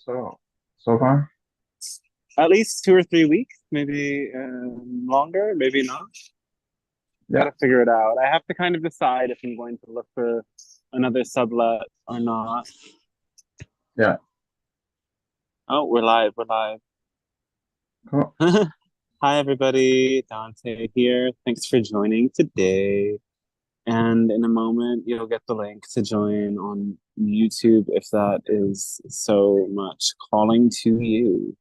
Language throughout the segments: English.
so far? At least 2 or 3 weeks, maybe longer, maybe not. Yeah, Gotta figure it out. I have to kind of decide if I'm going to look for another sublet or not. yeah. Oh, we're live. We're live. Cool. Hi, everybody. Dante here. Thanks for joining today. And in a moment, you'll get the link to join on YouTube if that is so much calling to you.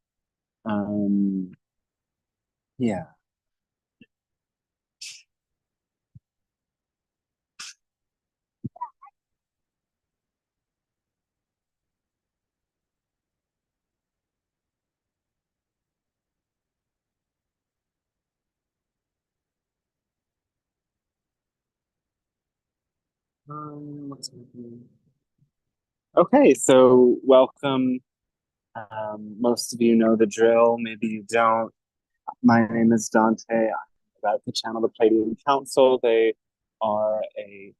Yeah. What's happening? Okay, so welcome. Most of you know the drill. Maybe you don't. My name is Dante. I'm about to channel the Pleiadian Council. They are a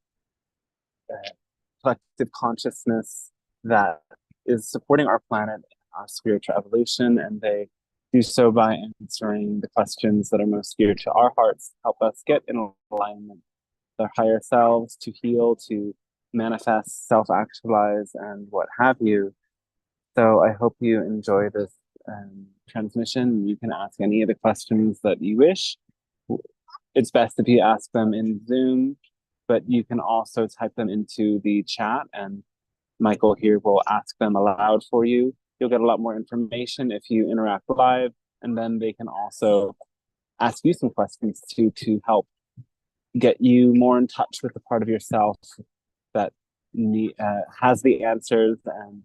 collective consciousness that is supporting our planet in our spiritual evolution, and they do so by answering the questions that are most dear to our hearts, help us get in alignment with our higher selves, to heal, to manifest, self-actualize, and what have you. So I hope you enjoy this transmission. You can ask any of the questions that you wish. It's best if you ask them in Zoom, but you can also type them into the chat, and Michael here will ask them aloud for you. You'll get a lot more information if you interact live, and then they can also ask you some questions too to help get you more in touch with the part of yourself that has the answers and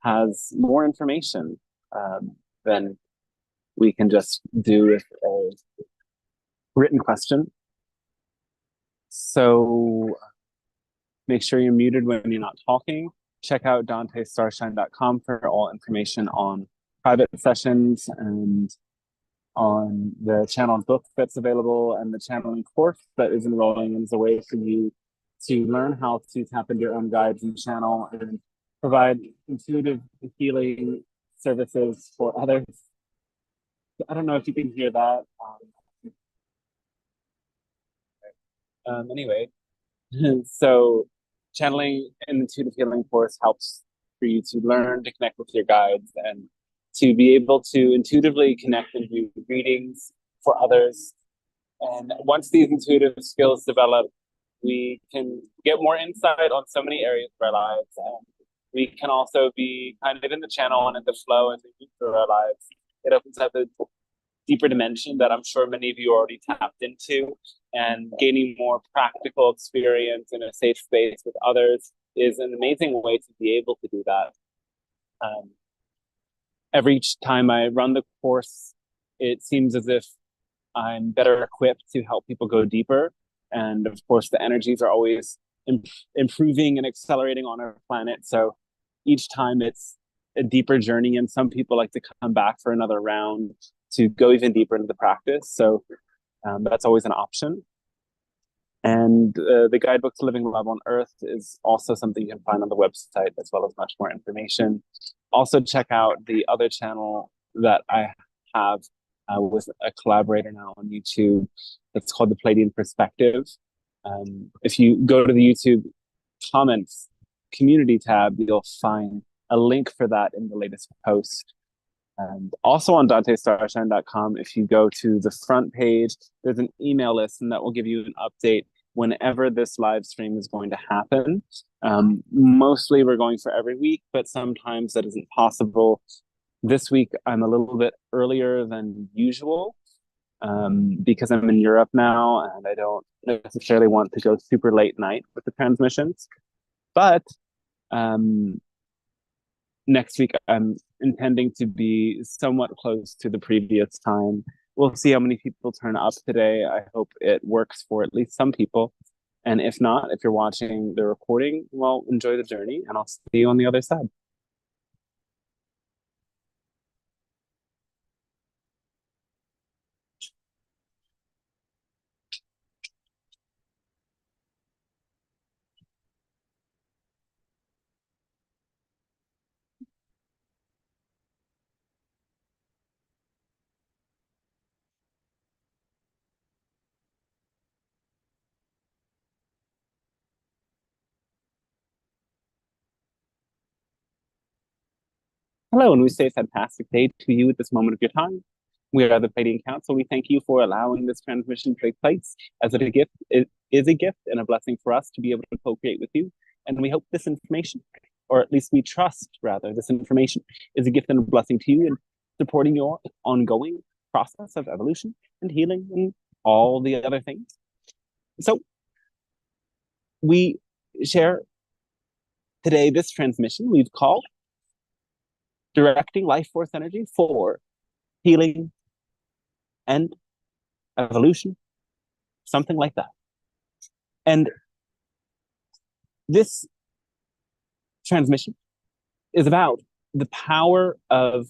has more information than we can just do with a written question. So make sure you're muted when you're not talking. Check out dantestarshine.com for all information on private sessions and on the channeled book that's available and the channeling course that is enrolling as a way for you to learn how to tap into your own guides and channel and provide intuitive healing services for others. I don't know if you can hear that. Anyway, so channeling an intuitive healing course helps for you to learn to connect with your guides and to be able to intuitively connect and do readings for others. And once these intuitive skills develop, we can get more insight on so many areas of our lives. And we can also be kind of in the channel and in the flow as we move through our lives. It opens up a deeper dimension that I'm sure many of you already tapped into, and gaining more practical experience in a safe space with others is an amazing way to be able to do that. Every time I run the course, it seems as if I'm better equipped to help people go deeper. And of course, the energies are always improving and accelerating on our planet. So each time it's a deeper journey, and some people like to come back for another round to go even deeper into the practice. So that's always an option. And the guidebook to Living Love on Earth is also something you can find on the website, as well as much more information. Also, check out the other channel that I have with a collaborator now on YouTube. It's called the Pleiadian Perspective. If you go to the YouTube comments community tab, you'll find a link for that in the latest post. And also on dantestarshine.com, if you go to the front page, there's an email list, and that will give you an update whenever this live stream is going to happen. Mostly we're going for every week, but sometimes that isn't possible. This week, I'm a little bit earlier than usual because I'm in Europe now, and I don't necessarily want to go super late night with the transmissions. But next week, I'm intending to be somewhat close to the previous time. We'll see how many people turn up today. I hope it works for at least some people. And if not, if you're watching the recording, well, enjoy the journey, and I'll see you on the other side. Hello, and we say a fantastic day to you at this moment of your time. We are the Pleiadian Council. We thank you for allowing this transmission to take place as a gift. It is a gift and a blessing for us to be able to co-create with you. And we hope this information, or at least we trust, rather, this information is a gift and a blessing to you in supporting your ongoing process of evolution and healing and all the other things. So we share today this transmission we've called Directing Life Force Energy for Healing and Evolution, something like that. And this transmission is about the power of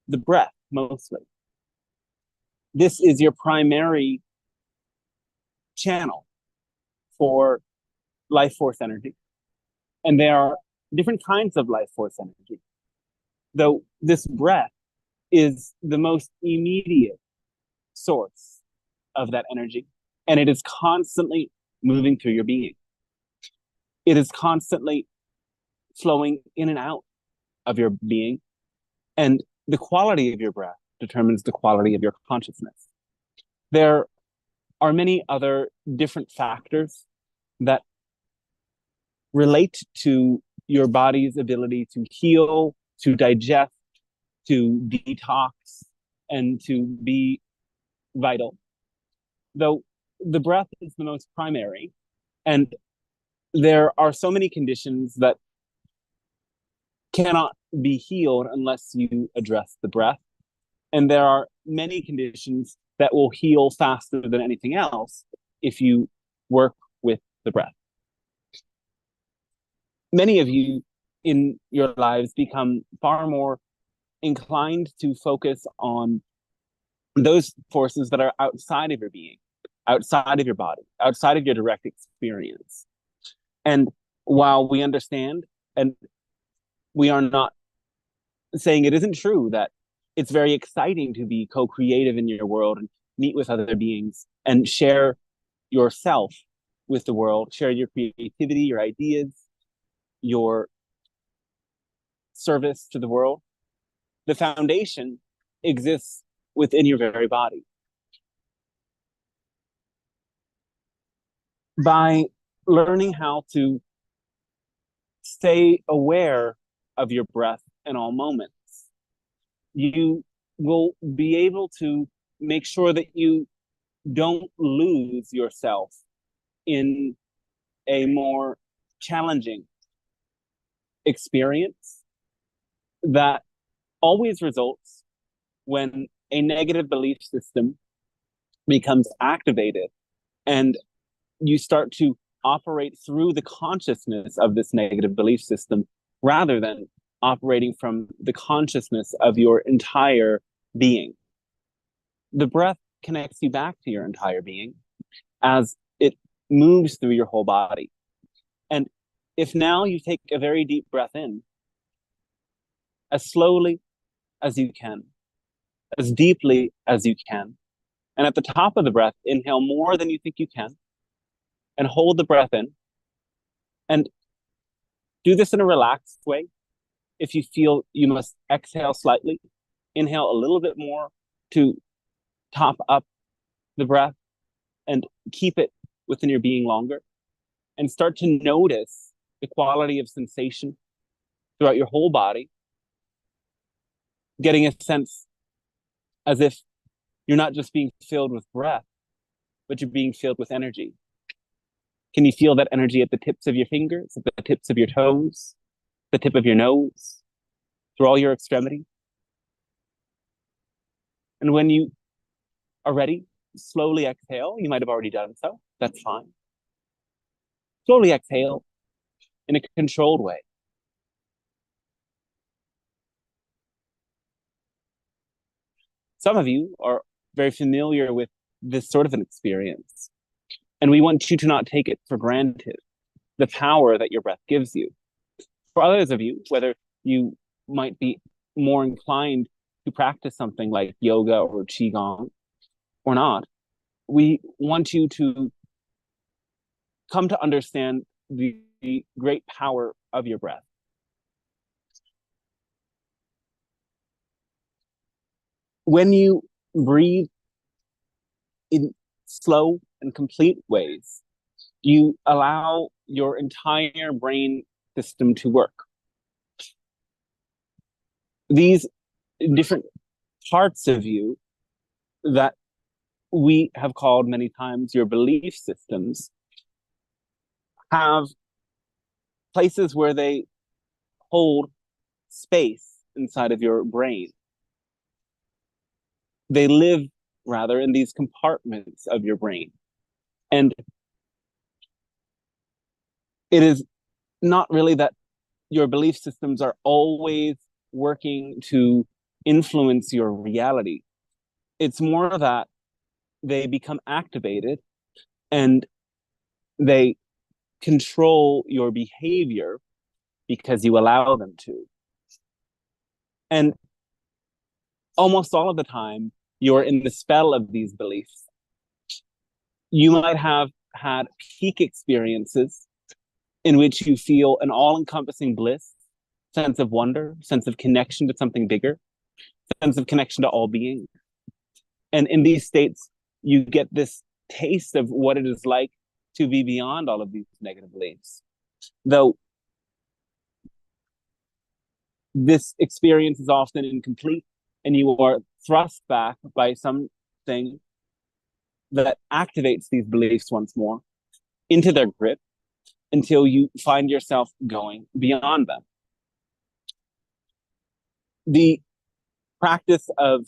the breath, mostly. This is your primary channel for life force energy. And there are different kinds of life force energy, though this breath is the most immediate source of that energy. And it is constantly moving through your being. It is constantly flowing in and out of your being. And the quality of your breath determines the quality of your consciousness. There are many other different factors that relate to your body's ability to heal, to digest, to detox, and to be vital. Though the breath is the most primary, and there are so many conditions that cannot be healed unless you address the breath. And there are many conditions that will heal faster than anything else if you work with the breath. Many of you in your lives become far more inclined to focus on those forces that are outside of your being, outside of your body, outside of your direct experience. And while we understand, and we are not saying it isn't true that it's very exciting to be co-creative in your world and meet with other beings and share yourself with the world, share your creativity, your ideas, your service to the world. The foundation exists within your very body. By learning how to stay aware of your breath in all moments, you will be able to make sure that you don't lose yourself in a more challenging experience that always results when a negative belief system becomes activated and you start to operate through the consciousness of this negative belief system rather than operating from the consciousness of your entire being. The breath connects you back to your entire being as it moves through your whole body. And if now you take a very deep breath in, as slowly as you can, as deeply as you can, and at the top of the breath, inhale more than you think you can, and hold the breath in, and do this in a relaxed way. If you feel you must exhale slightly, inhale a little bit more to top up the breath and keep it within your being longer, and start to notice the quality of sensation throughout your whole body, getting a sense as if you're not just being filled with breath, but you're being filled with energy. Can you feel that energy at the tips of your fingers, at the tips of your toes, the tip of your nose, through all your extremities? And when you are ready, slowly exhale. You might have already done so. That's fine. Slowly exhale in a controlled way. Some of you are very familiar with this sort of an experience, and we want you to not take it for granted, the power that your breath gives you. For others of you, whether you might be more inclined to practice something like yoga or qigong or not, we want you to come to understand the great power of your breath. when you breathe in slow and complete ways, you allow your entire brain system to work. These different parts of you that we have called many times your belief systems have places where they hold space inside of your brain. They live, rather, in these compartments of your brain. And it is not really that your belief systems are always working to influence your reality. It's more that they become activated and they control your behavior because you allow them to. And almost all of the time, you're in the spell of these beliefs. You might have had peak experiences in which you feel an all-encompassing bliss, sense of wonder, sense of connection to something bigger, sense of connection to all beings. And in these states, you get this taste of what it is like to be beyond all of these negative beliefs. Though this experience is often incomplete, and you are thrust back by something that activates these beliefs once more into their grip until you find yourself going beyond them. The practice of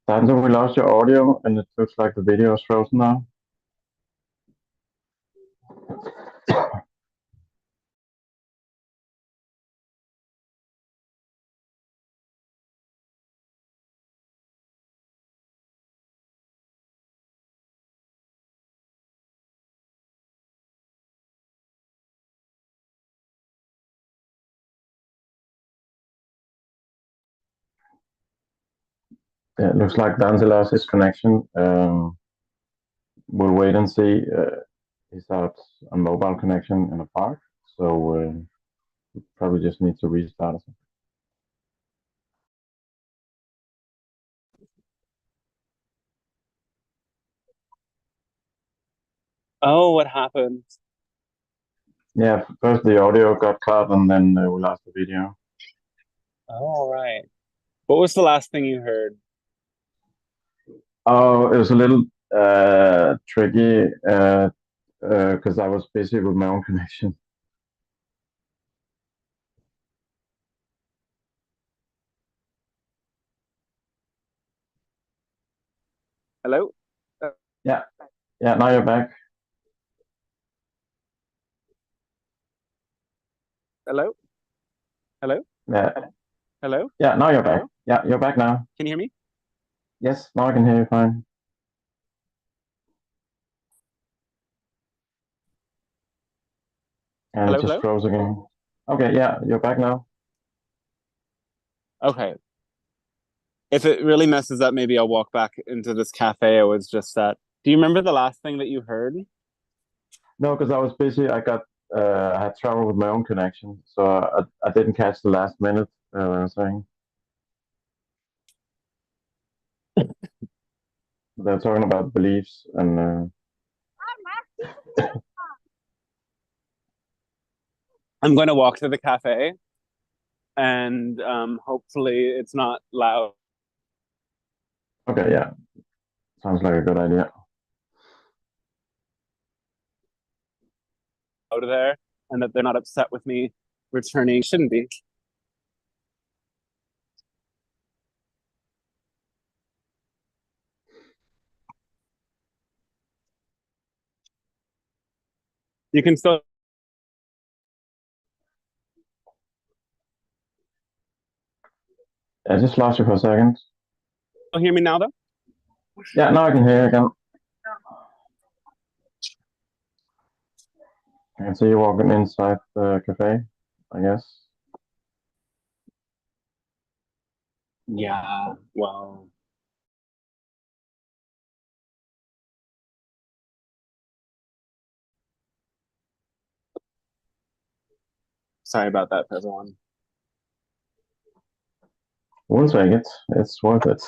Dante, we lost your audio and it looks like the video is frozen now. Yeah, it looks like Dante lost his connection. We'll wait and see. He's out a mobile connection in a park, so we probably just need to restart it. oh, what happened? Yeah, first the audio got cut and then we lost the video. Oh, all right. What was the last thing you heard? Oh, it was a little tricky because I was busy with my own connection. Hello? Yeah, yeah. Now you're back. Hello? Hello? Yeah, Hello? yeah. Now you're back. Hello? Yeah, you're back now. Can you hear me? Yes, now I can hear you fine. And it Hello? just Hello? froze again. Okay, yeah, you're back now. Okay. If it really messes up, maybe I'll walk back into this cafe I was just at. Do you remember the last thing that you heard? No, because I was busy. I had trouble with my own connection, so I didn't catch the last minute. I was saying they're talking about beliefs and. I'm going to walk to the cafe and hopefully it's not loud Okay, yeah, sounds like a good idea. there and that they're not upset with me returning. Shouldn't be. You can still I just lost you for a second. hear me now, though? Yeah, now I can hear you again. I can see you walking inside the cafe, I guess. Yeah, well, sorry about that, everyone. We'll take it. It's worth it.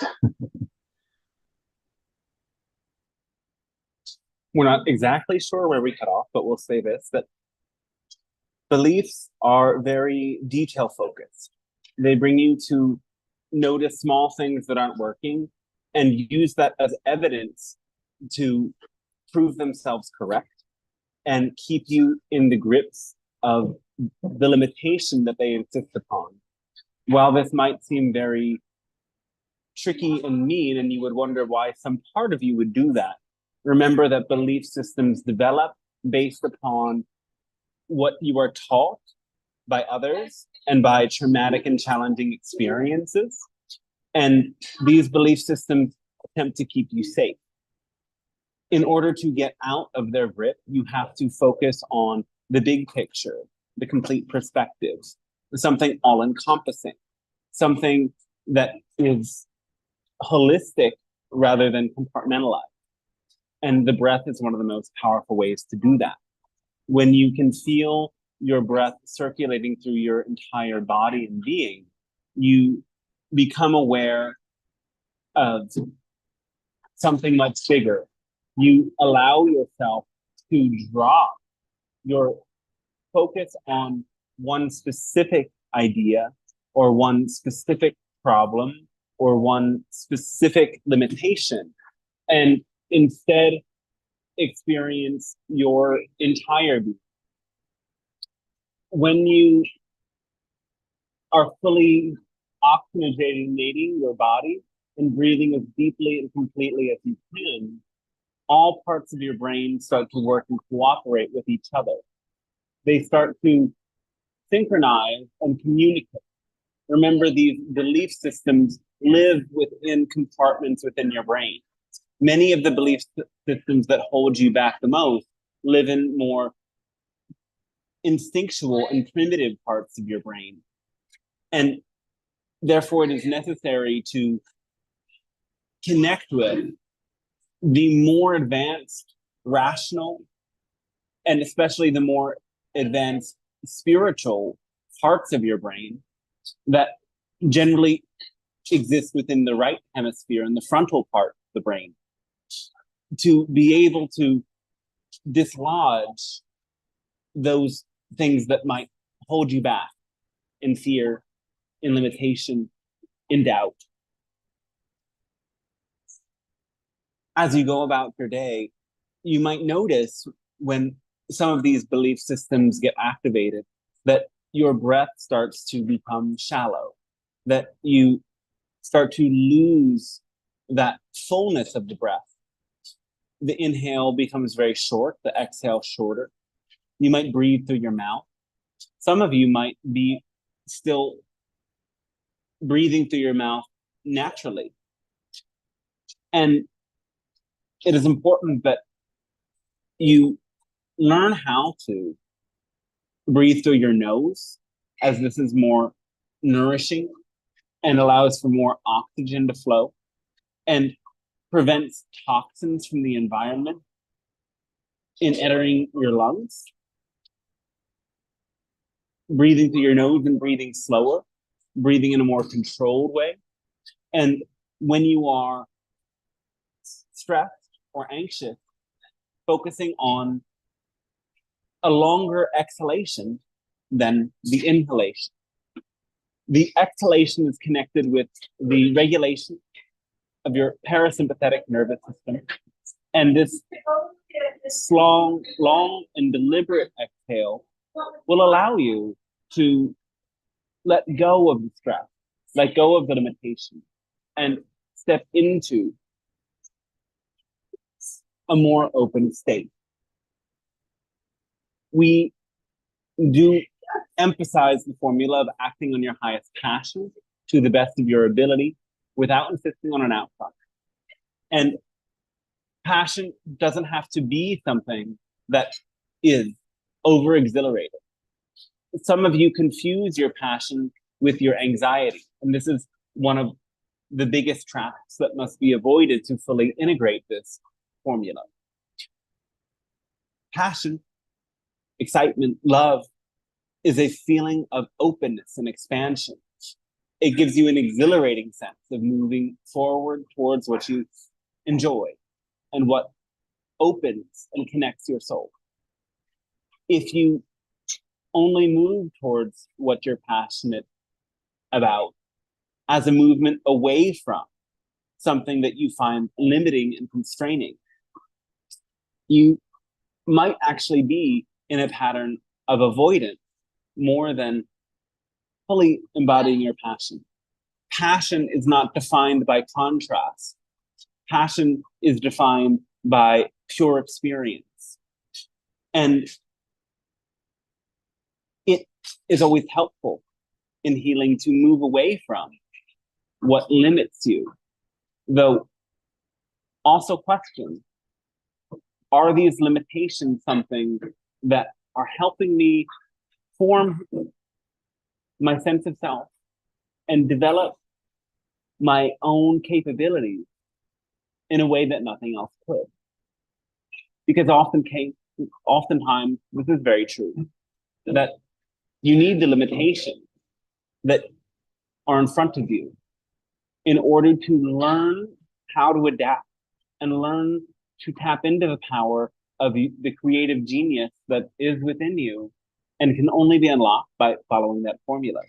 We're not exactly sure where we cut off, but we'll say this, that beliefs are very detail focused. They bring you to notice small things that aren't working and use that as evidence to prove themselves correct and keep you in the grips of the limitation that they insist upon. While this might seem very tricky and mean, and you would wonder why some part of you would do that, remember that belief systems develop based upon what you are taught by others and by traumatic and challenging experiences. And these belief systems attempt to keep you safe. In order to get out of their grip, you have to focus on the big picture, the complete perspective, something all encompassing, something that is holistic rather than compartmentalized. And the breath is one of the most powerful ways to do that. When you can feel your breath circulating through your entire body and being, you become aware of something much bigger. You allow yourself to drop your focus on one specific idea or one specific problem or one specific limitation, and instead experience your entire being. When you are fully oxygenating your body and breathing as deeply and completely as you can, all parts of your brain start to work and cooperate with each other. They start to synchronize and communicate. Remember, these belief systems live within compartments within your brain. Many of the belief systems that hold you back the most live in more instinctual and primitive parts of your brain. And therefore, it is necessary to connect with the more advanced, rational, and especially the more advanced spiritual parts of your brain that generally exist within the right hemisphere and the frontal part of the brain, to be able to dislodge those things that might hold you back in fear, in limitation, in doubt. As you go about your day, you might notice when some of these belief systems get activated that your breath starts to become shallow, that you start to lose that fullness of the breath. The inhale becomes very short, the exhale shorter. You might breathe through your mouth. Some of you might be still breathing through your mouth naturally. And it is important that you learn how to breathe through your nose, as this is more nourishing and allows for more oxygen to flow and prevents toxins from the environment in entering your lungs. Breathing through your nose and breathing slower, breathing in a more controlled way. And when you are stressed or anxious, focusing on a longer exhalation than the inhalation. The exhalation is connected with the regulation of your parasympathetic nervous system. And this long and deliberate exhale will allow you to let go of the stress, let go of the limitation, and step into a more open state. We do emphasize the formula of acting on your highest passion to the best of your ability without insisting on an outcome. And Passion doesn't have to be something that is over exhilarated. Some of you confuse your passion with your anxiety, and this is one of the biggest traps that must be avoided to fully integrate this formula. Passion, excitement, love is a feeling of openness and expansion. It gives you an exhilarating sense of moving forward towards what you enjoy and what opens and connects your soul. If you only move towards what you're passionate about as a movement away from something that you find limiting and constraining, you might actually be in a pattern of avoidance more than fully embodying your passion. Passion is not defined by contrast. Passion is defined by pure experience. And it is always helpful in healing to move away from what limits you, though also question, are these limitations something that are helping me form my sense of self and develop my own capabilities in a way that nothing else could? Because oftentimes, this is very true, that you need the limitations that are in front of you in order to learn how to adapt and learn to tap into the power of the creative genius that is within you and can only be unlocked by following that formula.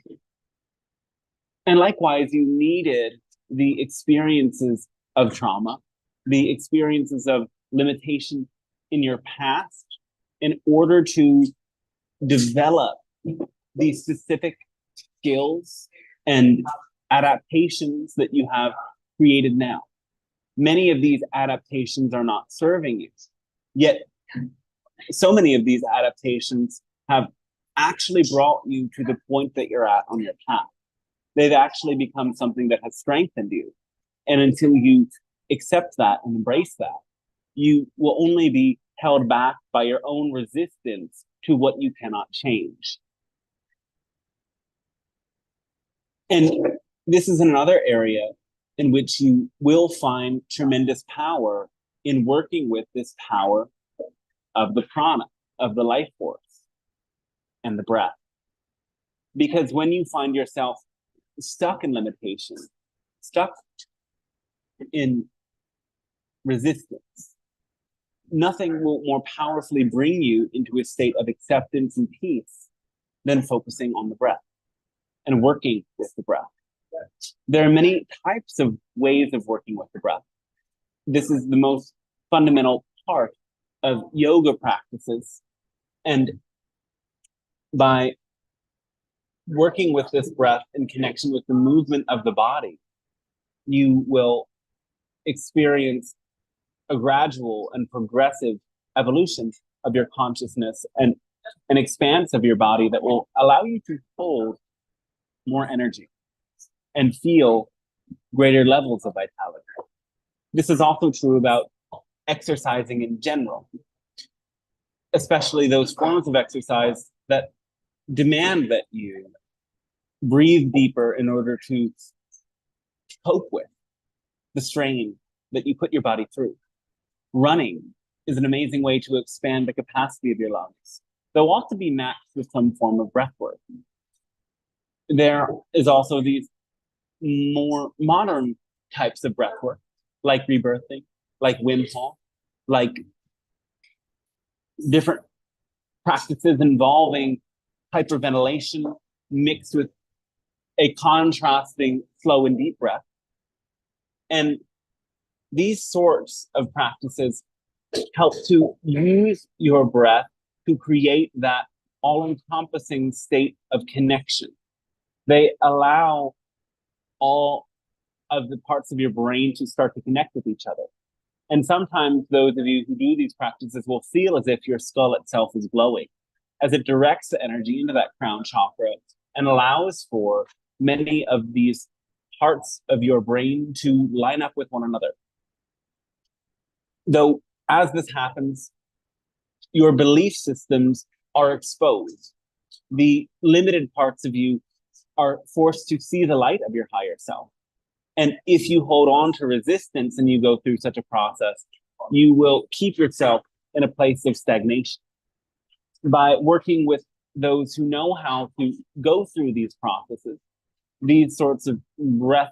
And likewise, you needed the experiences of trauma, the experiences of limitation in your past in order to develop these specific skills and adaptations that you have created now. Many of these adaptations are not serving you, yet so many of these adaptations have actually brought you to the point that you're at on your path. They've actually become something that has strengthened you. And until you accept that and embrace that, you will only be held back by your own resistance to what you cannot change. And this is another area in which you will find tremendous power in working with this power of the prana, of the life force, and the breath. Because when you find yourself stuck in limitation, stuck in resistance, nothing will more powerfully bring you into a state of acceptance and peace than focusing on the breath and working with the breath. There are many types of ways of working with the breath. This is the most fundamental part of yoga practices. And by working with this breath in connection with the movement of the body, you will experience a gradual and progressive evolution of your consciousness and an expanse of your body that will allow you to hold more energy and feel greater levels of vitality. This is also true about exercising in general, especially those forms of exercise that demand that you breathe deeper in order to cope with the strain that you put your body through. Running is an amazing way to expand the capacity of your lungs. They'll ought to be matched with some form of breath work. There is also these more modern types of breath work, like rebirthing, like Wim Hof, like different practices involving hyperventilation mixed with a contrasting slow and deep breath. And these sorts of practices help to use your breath to create that all-encompassing state of connection. They allow all of the parts of your brain to start to connect with each other. And sometimes those of you who do these practices will feel as if your skull itself is glowing, as it directs the energy into that crown chakra and allows for many of these parts of your brain to line up with one another. Though, as this happens, your belief systems are exposed. The limited parts of you are forced to see the light of your higher self. And if you hold on to resistance and you go through such a process, you will keep yourself in a place of stagnation. By working with those who know how to go through these processes, these sorts of breath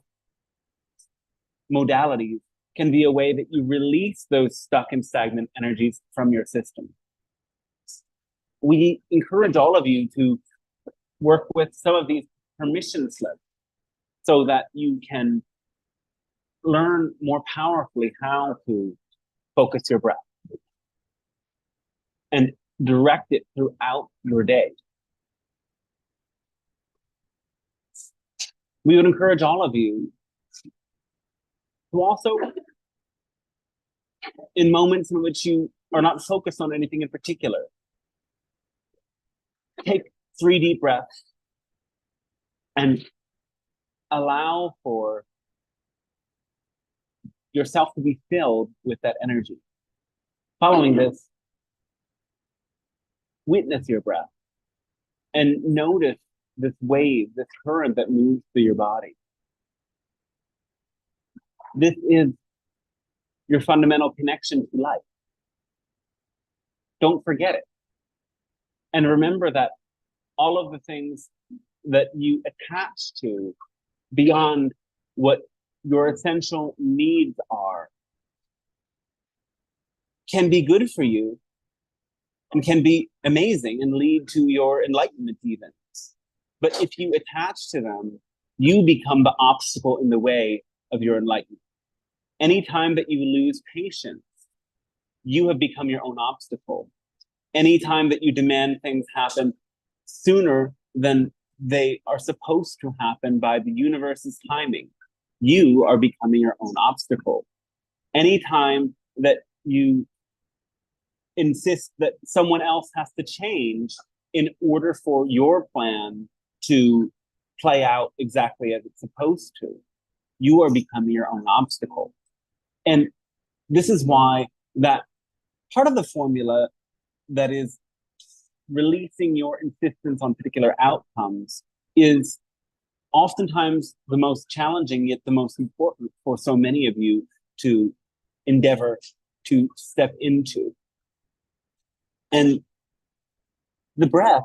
modalities can be a way that you release those stuck and stagnant energies from your system. We encourage all of you to work with some of these permission slips so that you can learn more powerfully how to focus your breath and direct it throughout your day. We would encourage all of you to also, in moments in which you are not focused on anything in particular, take 3 deep breaths and allow for yourself to be filled with that energy. Following this, witness your breath and notice this wave, this current that moves through your body. This is your fundamental connection to life. Don't forget it. And remember that all of the things that you attach to beyond what your essential needs are can be good for you and can be amazing and lead to your enlightenment even. But if you attach to them, you become the obstacle in the way of your enlightenment. Anytime that you lose patience, you have become your own obstacle. Anytime that you demand things happen sooner than they are supposed to happen by the universe's timing, you are becoming your own obstacle. Anytime that you insist that someone else has to change in order for your plan to play out exactly as it's supposed to, you are becoming your own obstacle. And this is why that part of the formula that is releasing your insistence on particular outcomes is oftentimes the most challenging, yet the most important for so many of you to endeavor to step into. And the breath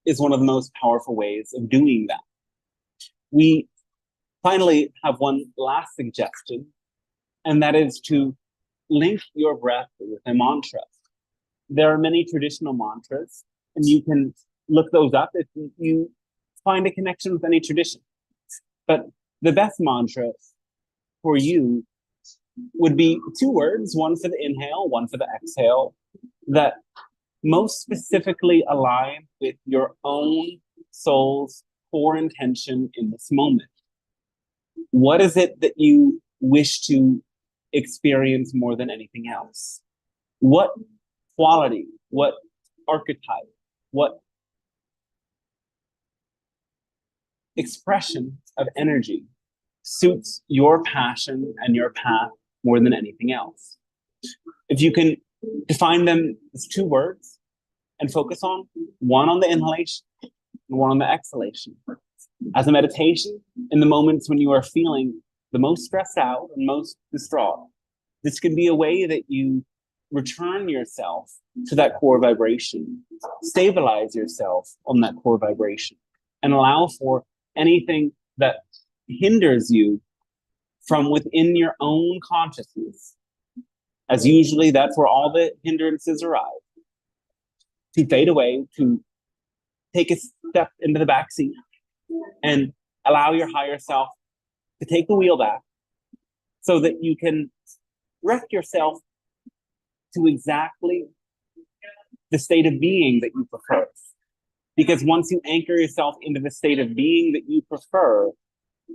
is one of the most powerful ways of doing that. We finally have one last suggestion, and that is to link your breath with a mantra. There are many traditional mantras, and you can look those up if you find a connection with any tradition. But the best mantra for you would be 2 words, one for the inhale, one for the exhale, that most specifically align with your own soul's core intention in this moment. What is it that you wish to experience more than anything else? What quality, what archetype, what expression of energy suits your passion and your path more than anything else? If you can define them as 2 words and focus on one on the inhalation and one on the exhalation. As a meditation, in the moments when you are feeling the most stressed out and most distraught, this can be a way that you return yourself to that core vibration, stabilize yourself on that core vibration, and allow for anything that hinders you from within your own consciousness, as usually that's where all the hindrances arrive, to fade away, to take a step into the back seat and allow your higher self to take the wheel back so that you can direct yourself to exactly the state of being that you prefer. Because once you anchor yourself into the state of being that you prefer,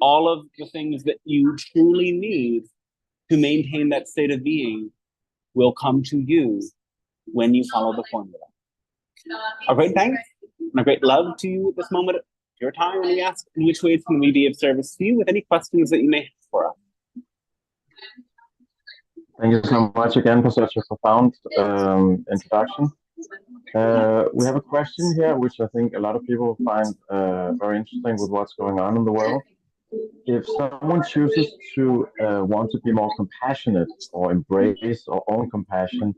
all of the things that you truly need to maintain that state of being will come to you when you follow the formula. A great thanks and a great love to you at this moment of your time, and we ask in which ways can we be of service to you with any questions that you may have for us. Thank you so much again for such a profound introduction. We have a question here, which I think a lot of people find very interesting with what's going on in the world. If someone chooses to want to be more compassionate or embrace or own compassion,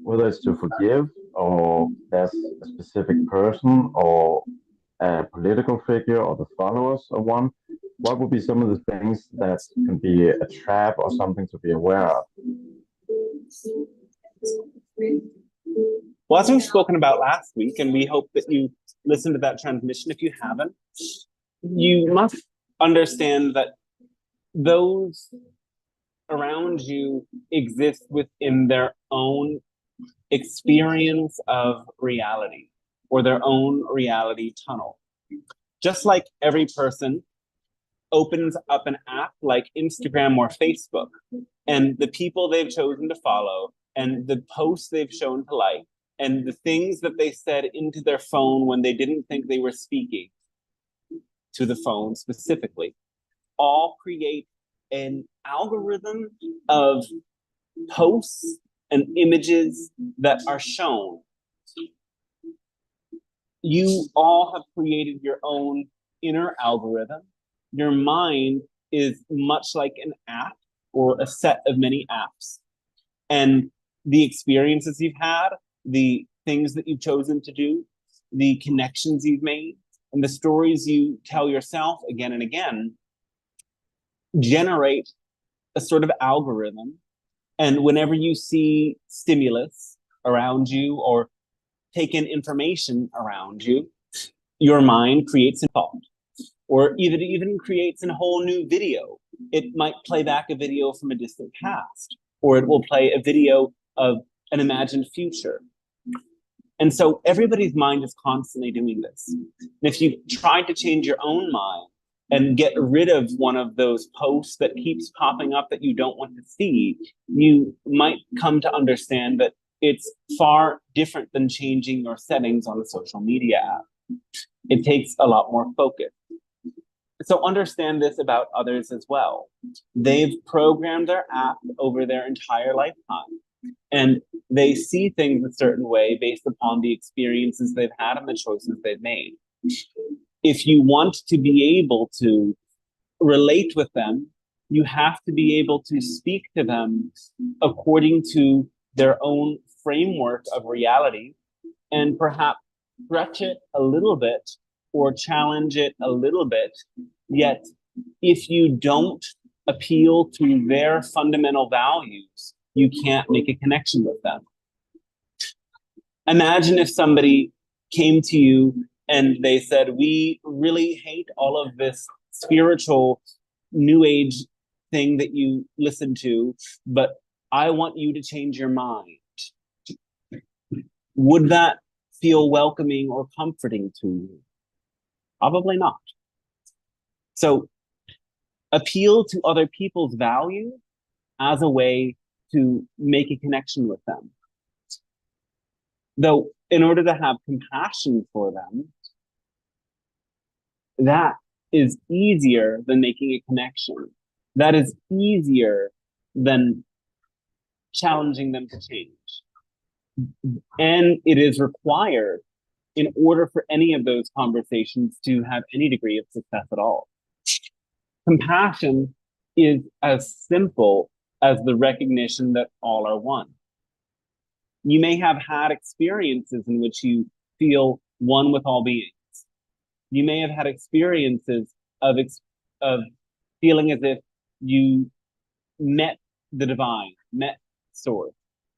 whether it's to forgive or there's a specific person or a political figure or the followers of one, what would be some of the things that can be a trap or something to be aware of? Well, as we've spoken about last week, and we hope that you listened to that transmission, if you haven't, you must understand that those around you exist within their own experience of reality or their own reality tunnel. Just like every person opens up an app like Instagram or Facebook, and the people they've chosen to follow and the posts they've shown to like and the things that they said into their phone when they didn't think they were speaking to the phone specifically, all create an algorithm of posts and images that are shown. You all have created your own inner algorithm. Your mind is much like an app or a set of many apps. And the experiences you've had, the things that you've chosen to do, the connections you've made, and the stories you tell yourself again and again generate a sort of algorithm. And whenever you see stimulus around you or take in information around you, your mind creates a thought, or even creates a whole new video. It might play back a video from a distant past, or it will play a video of an imagined future. And so everybody's mind is constantly doing this. And if you try to change your own mind and get rid of one of those posts that keeps popping up that you don't want to see, you might come to understand that it's far different than changing your settings on a social media app. It takes a lot more focus. So understand this about others as well. They've programmed their app over their entire lifetime, and they see things a certain way based upon the experiences they've had and the choices they've made. If you want to be able to relate with them, you have to be able to speak to them according to their own framework of reality, and perhaps stretch it a little bit or challenge it a little bit. Yet, if you don't appeal to their fundamental values, you can't make a connection with them. Imagine if somebody came to you and they said, we really hate all of this spiritual new age thing that you listen to, but I want you to change your mind. Would that feel welcoming or comforting to you? Probably not. So appeal to other people's value as a way to make a connection with them. Though, in order to have compassion for them, that is easier than making a connection. That is easier than challenging them to change. And it is required in order for any of those conversations to have any degree of success at all. Compassion is as simple as the recognition that all are one. You may have had experiences in which you feel one with all beings. You may have had experiences of feeling as if you met the divine, met source,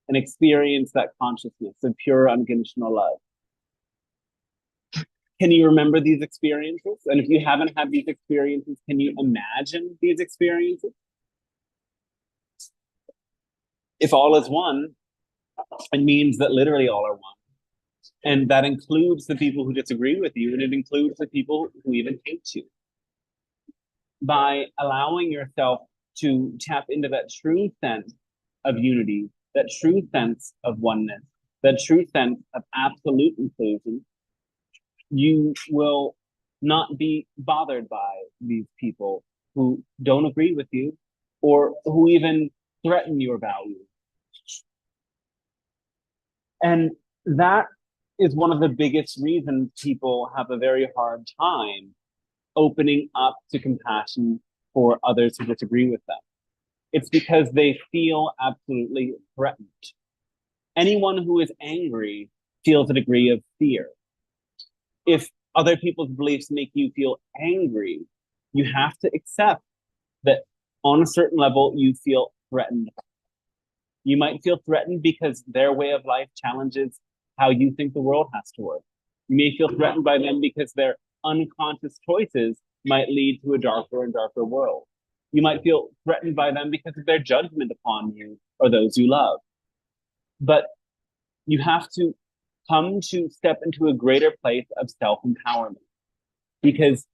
and experienced that consciousness of pure unconditional love. Can you remember these experiences? And if you haven't had these experiences, can you imagine these experiences? If all is one, it means that literally all are one. And that includes the people who disagree with you, and it includes the people who even hate you. By allowing yourself to tap into that true sense of unity, that true sense of oneness, that true sense of absolute inclusion, you will not be bothered by these people who don't agree with you, or who even threaten your value. And that is one of the biggest reasons people have a very hard time opening up to compassion for others who disagree with them. It's because they feel absolutely threatened. Anyone who is angry feels a degree of fear. If other people's beliefs make you feel angry, you have to accept that on a certain level, you feel threatened. You might feel threatened because their way of life challenges how you think the world has to work. You may feel threatened by them because their unconscious choices might lead to a darker and darker world. You might feel threatened by them because of their judgment upon you or those you love. But you have to come to step into a greater place of self-empowerment, because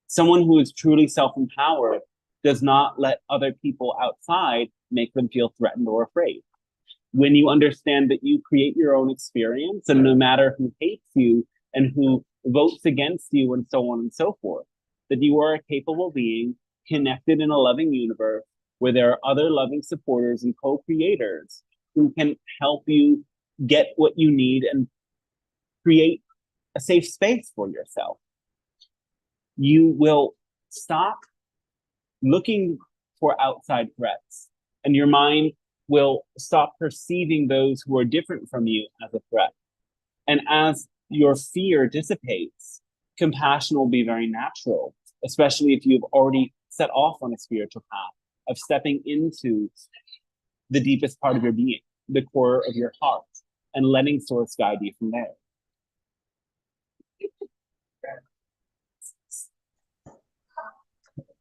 someone who is truly self-empowered does not let other people outside make them feel threatened or afraid. When you understand that you create your own experience, and no matter who hates you and who votes against you and so on and so forth, that you are a capable being connected in a loving universe where there are other loving supporters and co-creators who can help you get what you need and create a safe space for yourself. You will stop looking for outside threats, and your mind will stop perceiving those who are different from you as a threat. And as your fear dissipates, compassion will be very natural, especially if you've already set off on a spiritual path of stepping into the deepest part of your being, the core of your heart, and letting Source guide you from there.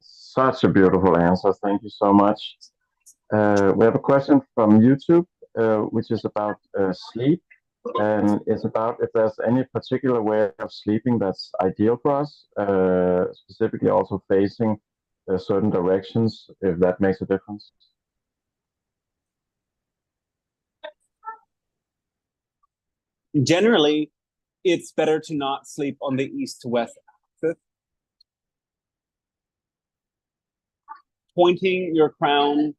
Such a beautiful answer. Thank you so much. We have a question from YouTube, which is about sleep. And it's about if there's any particular way of sleeping that's ideal for us, specifically also facing certain directions, if that makes a difference. Generally, it's better to not sleep on the east to west axis. Pointing your crown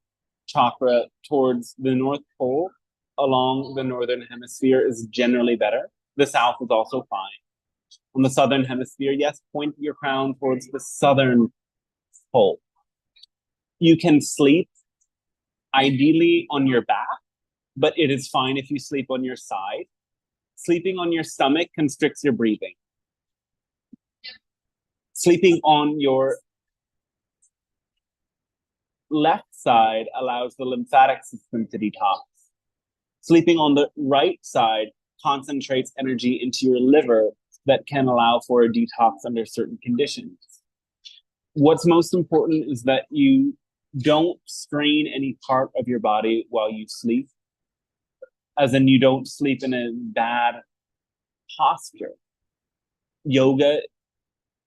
chakra towards the North Pole along the northern hemisphere is generally better. The south is also fine. On the southern hemisphere, yes, point your crown towards the southern pole. You can sleep ideally on your back, but it is fine if you sleep on your side. Sleeping on your stomach constricts your breathing. Sleeping on your left side allows the lymphatic system to detox. Sleeping on the right side concentrates energy into your liver that can allow for a detox under certain conditions. What's most important is that you don't strain any part of your body while you sleep, as in you don't sleep in a bad posture. Yoga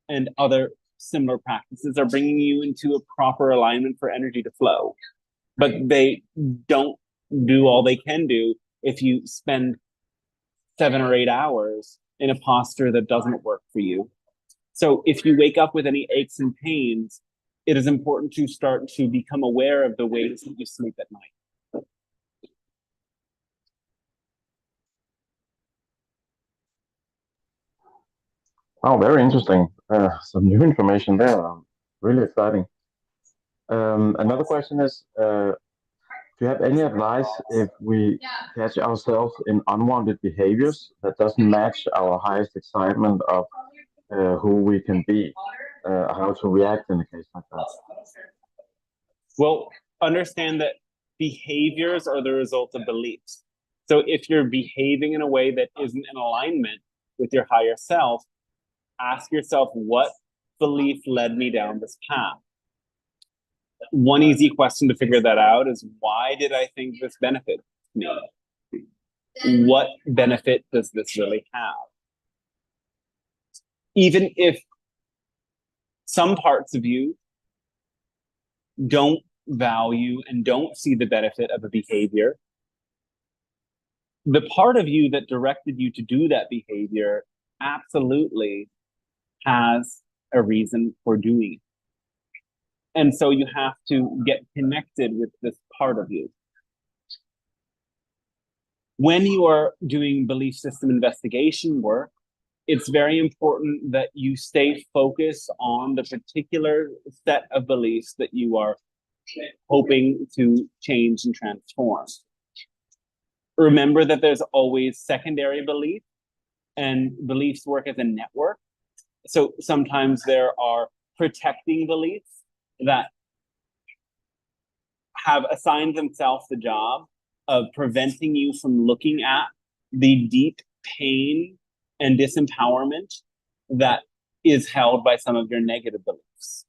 and other similar practices are bringing you into a proper alignment for energy to flow, but they don't do all they can do if you spend 7 or 8 hours in a posture that doesn't work for you. So if you wake up with any aches and pains, it is important to start to become aware of the ways that you sleep at night. Oh, very interesting. Some new information there. Really exciting. Another question is, do you have any advice if we catch ourselves in unwanted behaviors that doesn't match our highest excitement of who we can be? How to react in a case like that? Well, understand that behaviors are the result of beliefs. So if you're behaving in a way that isn't in alignment with your higher self, ask yourself, what belief led me down this path? One easy question to figure that out is, why did I think this benefits me? What benefit does this really have? Even if some parts of you don't value and don't see the benefit of a behavior, the part of you that directed you to do that behavior absolutely has a reason for doing it. And so you have to get connected with this part of you. When you are doing belief system investigation work, it's very important that you stay focused on the particular set of beliefs that you are hoping to change and transform. Remember that there's always secondary belief, and beliefs work as a network. So sometimes there are protecting beliefs that have assigned themselves the job of preventing you from looking at the deep pain and disempowerment that is held by some of your negative beliefs.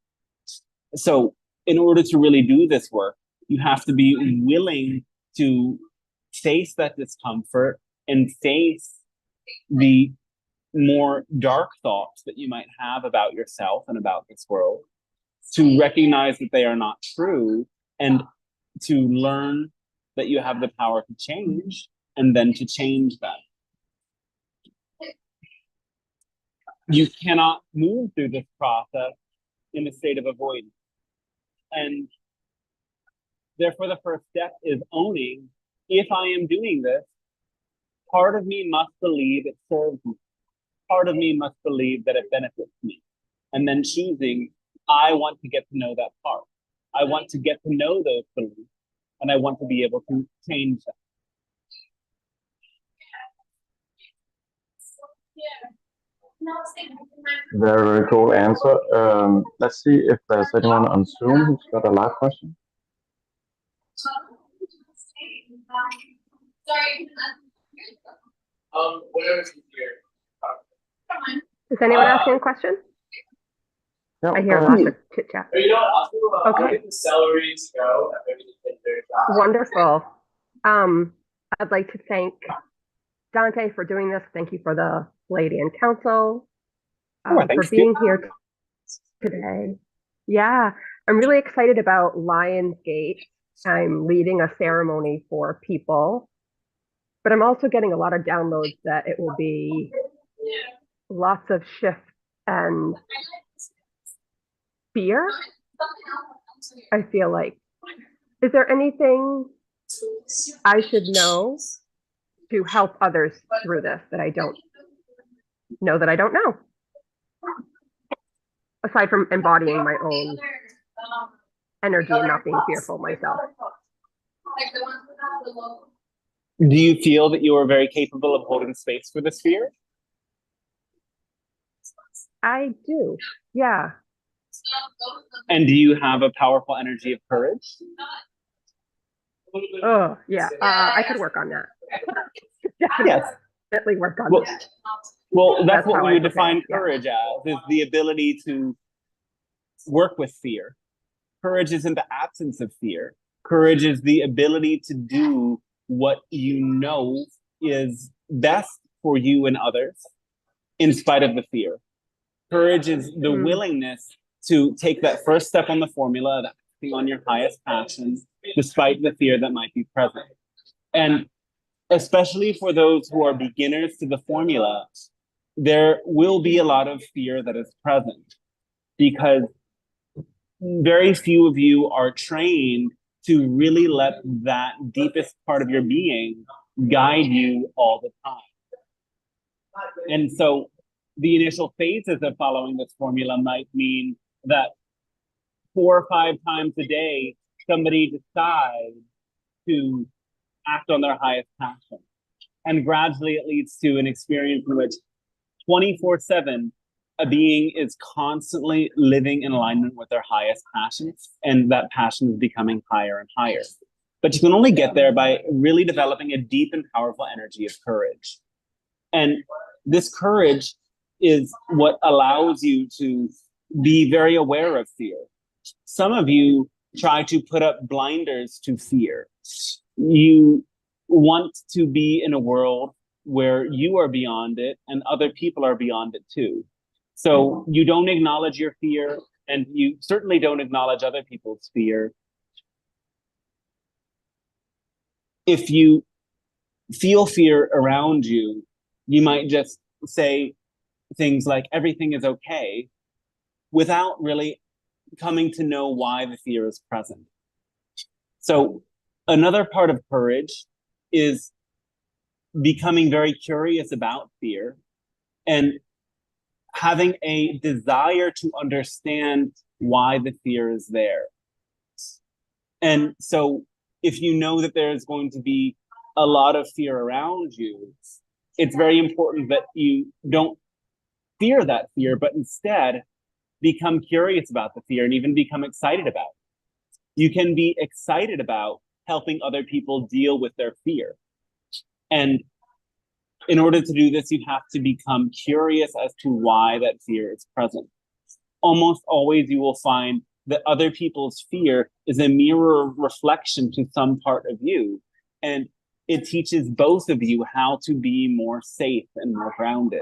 So in order to really do this work, you have to be willing to face that discomfort and face the more dark thoughts that you might have about yourself and about this world, to recognize that they are not true, and to learn that you have the power to change, and then to change them. You cannot move through this process in a state of avoidance. And therefore, the first step is owning, if I am doing this, part of me must believe it serves me. Part of me must believe that it benefits me. And then choosing, I want to get to know that part. I want to get to know those beliefs, and I want to be able to change them. Very, very cool answer. Let's see if there's anyone on Zoom who's got a live question. Whatever's here. Is anyone asking a question? Yeah, I hear lots of chit chat. You know what? I'll do Okay. the celery to go. Wonderful. I'd like to thank Dante for doing this. Thank you for the Pleiadian Council for being here today. Yeah, I'm really excited about Lionsgate. I'm leading a ceremony for people, but I'm also getting a lot of downloads that it will be lots of shift and fear. I feel like, is there anything I should know to help others through this that I don't know that I don't know? Aside from embodying my own energy and not being fearful myself. Do you feel that you are very capable of holding space for this fear? I do, yeah. And do you have a powerful energy of courage? Oh, yeah. I could work on that. Definitely work on that. Well, that's what we would define yeah. courage as, is the ability to work with fear. Courage isn't the absence of fear. Courage is the ability to do what you know is best for you and others, in spite of the fear. Courage is the willingness to take that first step on the formula of acting on your highest passions, despite the fear that might be present. And especially for those who are beginners to the formula, there will be a lot of fear that is present, because very few of you are trained to really let that deepest part of your being guide you all the time. And so the initial phases of following this formula might mean that 4 or 5 times a day, somebody decides to act on their highest passion. And gradually it leads to an experience in which 24/7, a being is constantly living in alignment with their highest passions, and that passion is becoming higher and higher. But you can only get there by really developing a deep and powerful energy of courage. And this courage is what allows you to be very aware of fear. Some of you try to put up blinders to fear. You want to be in a world where you are beyond it and other people are beyond it too. So you don't acknowledge your fear, and you certainly don't acknowledge other people's fear. If you feel fear around you, you might just say things like everything is okay, without really coming to know why the fear is present. So another part of courage is becoming very curious about fear and having a desire to understand why the fear is there. And so if you know that there is going to be a lot of fear around you, it's very important that you don't fear that fear, but instead become curious about the fear and even become excited about it. You can be excited about helping other people deal with their fear. And in order to do this, you have to become curious as to why that fear is present. Almost always you will find that other people's fear is a mirror reflection to some part of you. And it teaches both of you how to be more safe and more grounded.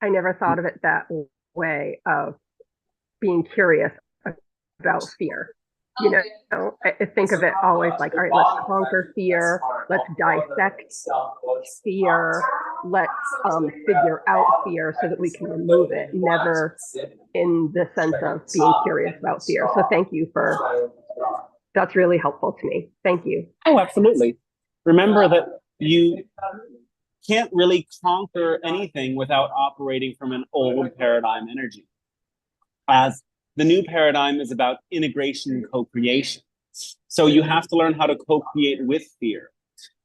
I never thought of it that way, of being curious about fear. You know, I think of it always like, all right, let's conquer fear, let's dissect fear, let's figure out fear so that we can remove it, never in the sense of being curious about fear. So thank you that's really helpful to me. Thank you. Oh, absolutely. Remember that you can't really conquer anything without operating from an old paradigm energy. As the new paradigm is about integration and co-creation. So you have to learn how to co-create with fear.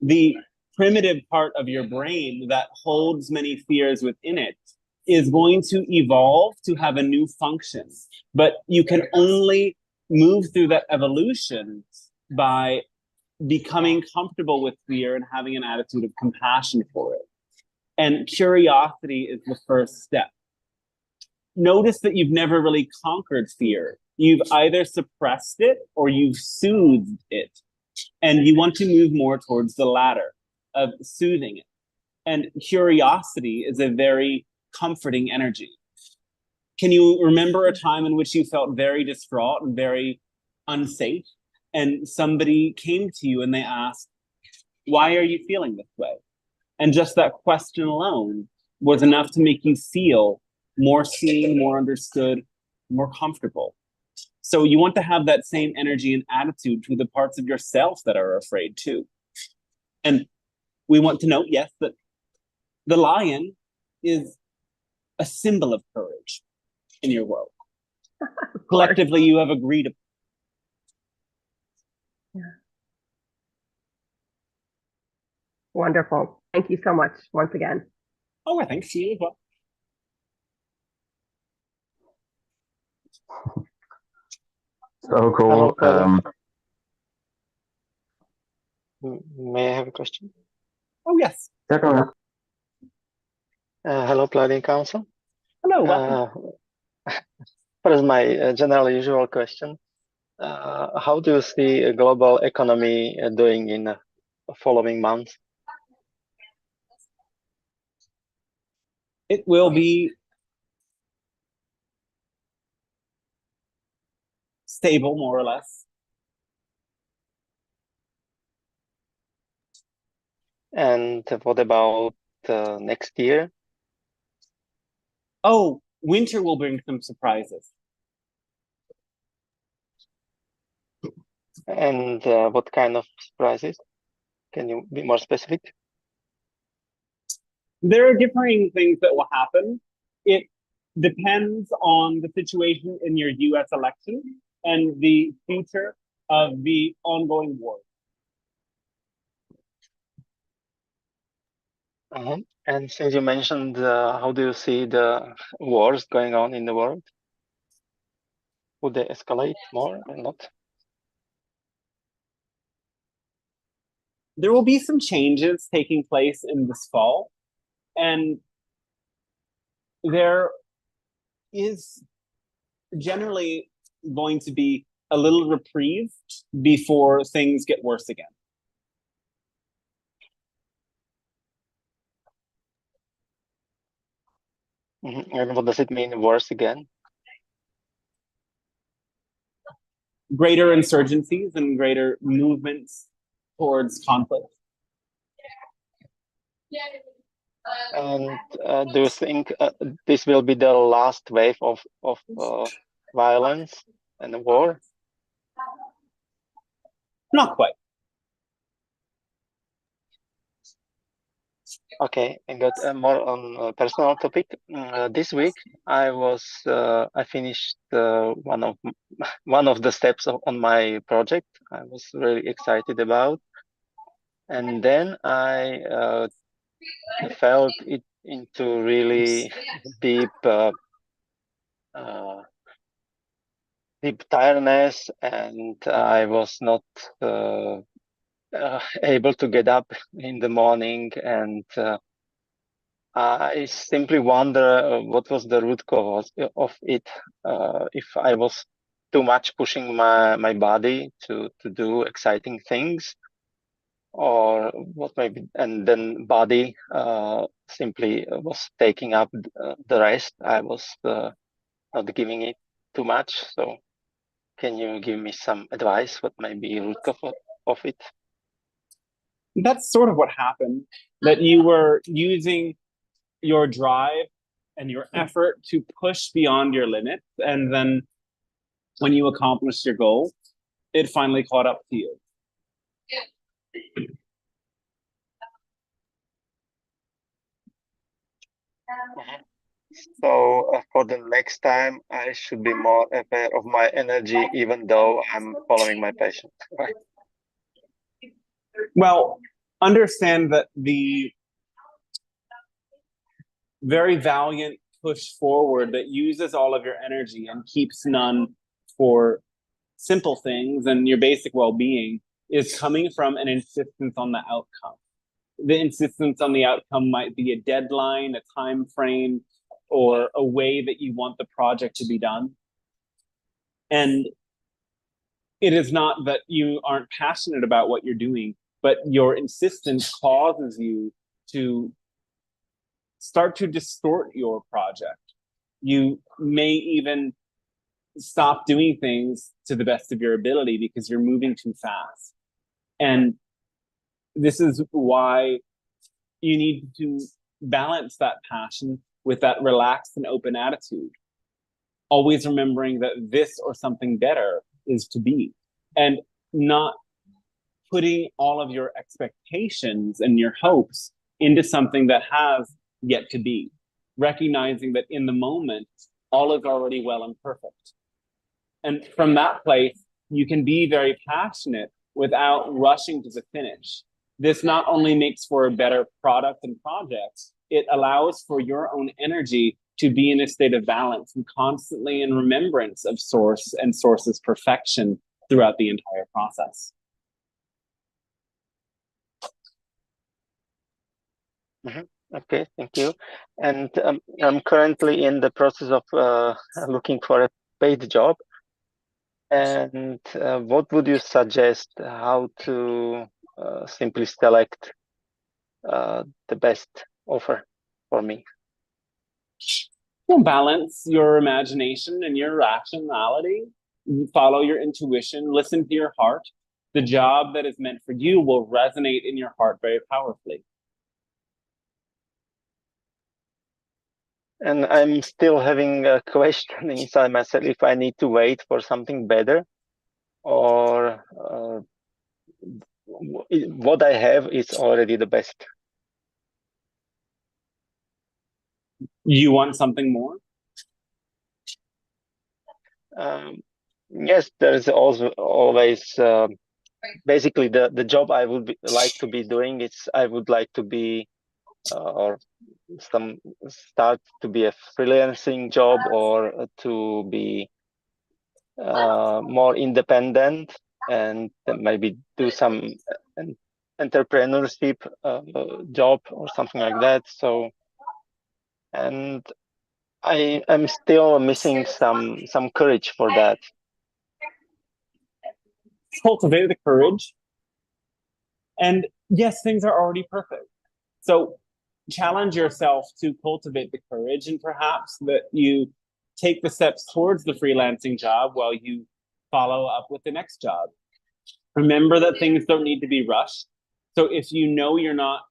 The primitive part of your brain that holds many fears within it is going to evolve to have a new function. But you can only move through that evolution by becoming comfortable with fear and having an attitude of compassion for it. And curiosity is the first step. Notice that you've never really conquered fear. You've either suppressed it or you've soothed it. And you want to move more towards the latter of soothing it. And curiosity is a very comforting energy. Can you remember a time in which you felt very distraught and very unsafe? And somebody came to you and they asked, why are you feeling this way? And just that question alone was enough to make you feel more seen, more understood, more comfortable. So you want to have that same energy and attitude to the parts of yourself that are afraid too. And we want to note, yes, that the lion is a symbol of courage in your world. Collectively, you have agreed upon. Yeah. Wonderful. Thank you so much once again. Oh, I think so as well. So cool. May I have a question? Oh, yes. Yeah, go ahead. Hello, Pleiadian Council. Hello, welcome. First, my general usual question. How do you see a global economy doing in the following months? It will be stable, more or less. And what about next year? Oh, winter will bring some surprises. And what kind of surprises? Can you be more specific? There are differing things that will happen. It depends on the situation in your US election and the future of the ongoing war. And since you mentioned, how do you see the wars going on in the world? Would they escalate more or not? There will be some changes taking place in this fall, and there is generally going to be a little reprieve before things get worse again. And what does it mean, worse again? Greater insurgencies and greater movements towards conflict. And do you think this will be the last wave of violence and war? Not quite. Okay, I got more on a personal topic. This week, I finished one of the steps on my project. I was really excited about, and then I felt it into really deep deep tiredness, and I was not able to get up in the morning, and I simply wonder what was the root cause of it. If I was too much pushing my body to do exciting things, or what maybe, and then body simply was taking up the rest. I was not giving it too much. So can you give me some advice? What may be root cause of it? That's sort of what happened, that you were using your drive and your effort to push beyond your limits. And then when you accomplished your goal, it finally caught up to you. So for the next time, I should be more aware of my energy, even though I'm following my passion, right? Well, understand that the very valiant push forward that uses all of your energy and keeps none for simple things and your basic well-being is coming from an insistence on the outcome. The insistence on the outcome might be a deadline, a time frame, or a way that you want the project to be done. And it is not that you aren't passionate about what you're doing, but your insistence causes you to start to distort your project. You may even stop doing things to the best of your ability because you're moving too fast. And this is why you need to balance that passion with that relaxed and open attitude. Always remembering that this or something better is to be, and not putting all of your expectations and your hopes into something that has yet to be. Recognizing that in the moment, all is already well and perfect. And from that place, you can be very passionate without rushing to the finish. This not only makes for a better product and project, it allows for your own energy to be in a state of balance and constantly in remembrance of Source and Source's perfection throughout the entire process. Okay, thank you. And I'm currently in the process of looking for a paid job. And what would you suggest how to simply select the best offer for me? Well, balance your imagination and your rationality. Follow your intuition, listen to your heart. The job that is meant for you will resonate in your heart very powerfully. And I'm still having a question inside myself if I need to wait for something better, or what I have is already the best. You want something more? Yes, there is also always basically the job I would like to be doing. I would like to be or start to be a freelancing job, or to be more independent, and maybe do some entrepreneurship job or something like that. So, and I'm still missing some courage for that. Cultivate the courage. And yes, things are already perfect. So challenge yourself to cultivate the courage, and perhaps that you take the steps towards the freelancing job while you follow up with the next job. Remember that things don't need to be rushed. So if you know you're not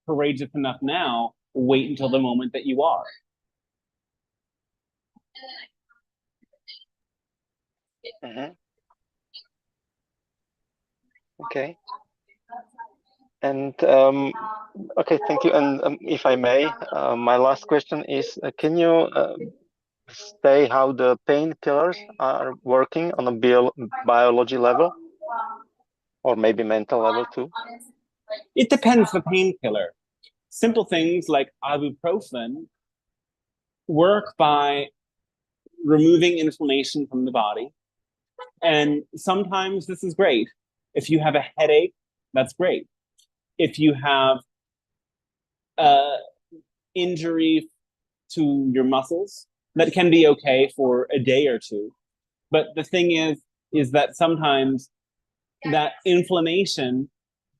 courageous enough now, wait until the moment that you are. Okay. And okay, thank you. And if I may, my last question is, can you say how the painkillers are working on a biology level, or maybe mental level too? It depends the painkiller. Simple things like ibuprofen work by removing inflammation from the body. And sometimes this is great. If you have a headache, that's great. If you have injury to your muscles, that can be okay for a day or two. But the thing is that sometimes that inflammation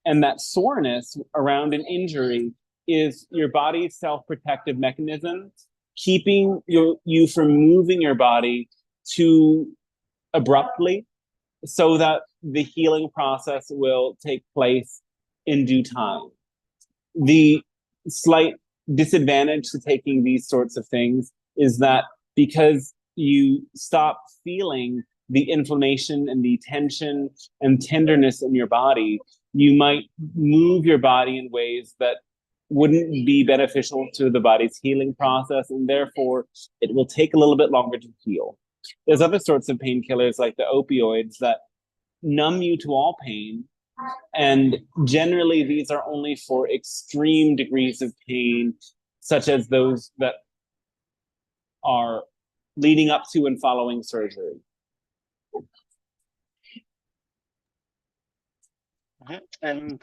and that soreness around an injury is your body's self-protective mechanism, keeping you from moving your body too abruptly, so that the healing process will take place in due time. The slight disadvantage to taking these sorts of things is that because you stop feeling the inflammation and the tension and tenderness in your body, you might move your body in ways that wouldn't be beneficial to the body's healing process, and therefore it will take a little bit longer to heal. There's other sorts of painkillers like the opioids that numb you to all pain, and generally these are only for extreme degrees of pain, such as those that are leading up to and following surgery. And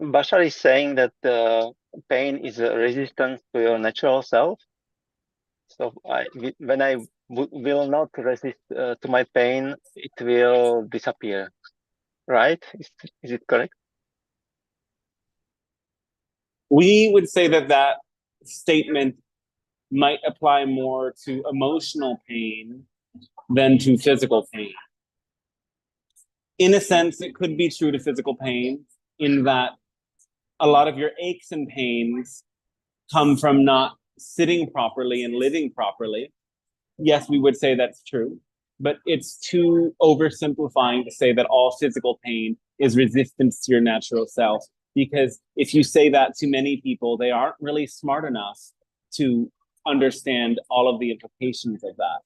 Bashar is saying that pain is a resistance to your natural self. So when I will not resist to my pain, it will disappear, right? Is it correct? We would say that that statement might apply more to emotional pain than to physical pain. In a sense, it could be true to physical pain in that a lot of your aches and pains come from not sitting properly and living properly. Yes, we would say that's true, but it's too oversimplifying to say that all physical pain is resistance to your natural self, because if you say that to many people, they aren't really smart enough to understand all of the implications of that.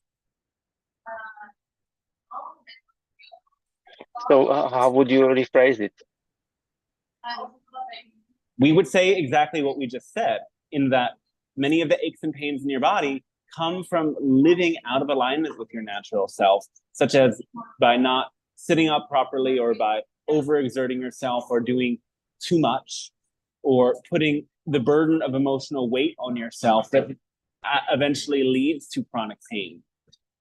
So how would you rephrase it? We would say exactly what we just said, in that many of the aches and pains in your body come from living out of alignment with your natural self, such as by not sitting up properly, or by overexerting yourself, or doing too much, or putting the burden of emotional weight on yourself that eventually leads to chronic pain.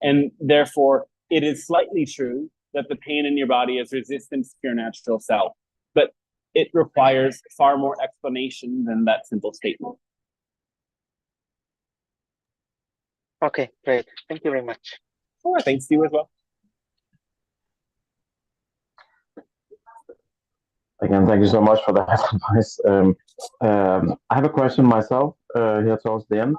And therefore, it is slightly true that the pain in your body is resistance to your natural self, but it requires far more explanation than that simple statement. Okay, great. Thank you very much. Sure, thanks to you as well. Again, thank you so much for that advice. I have a question myself here towards the end,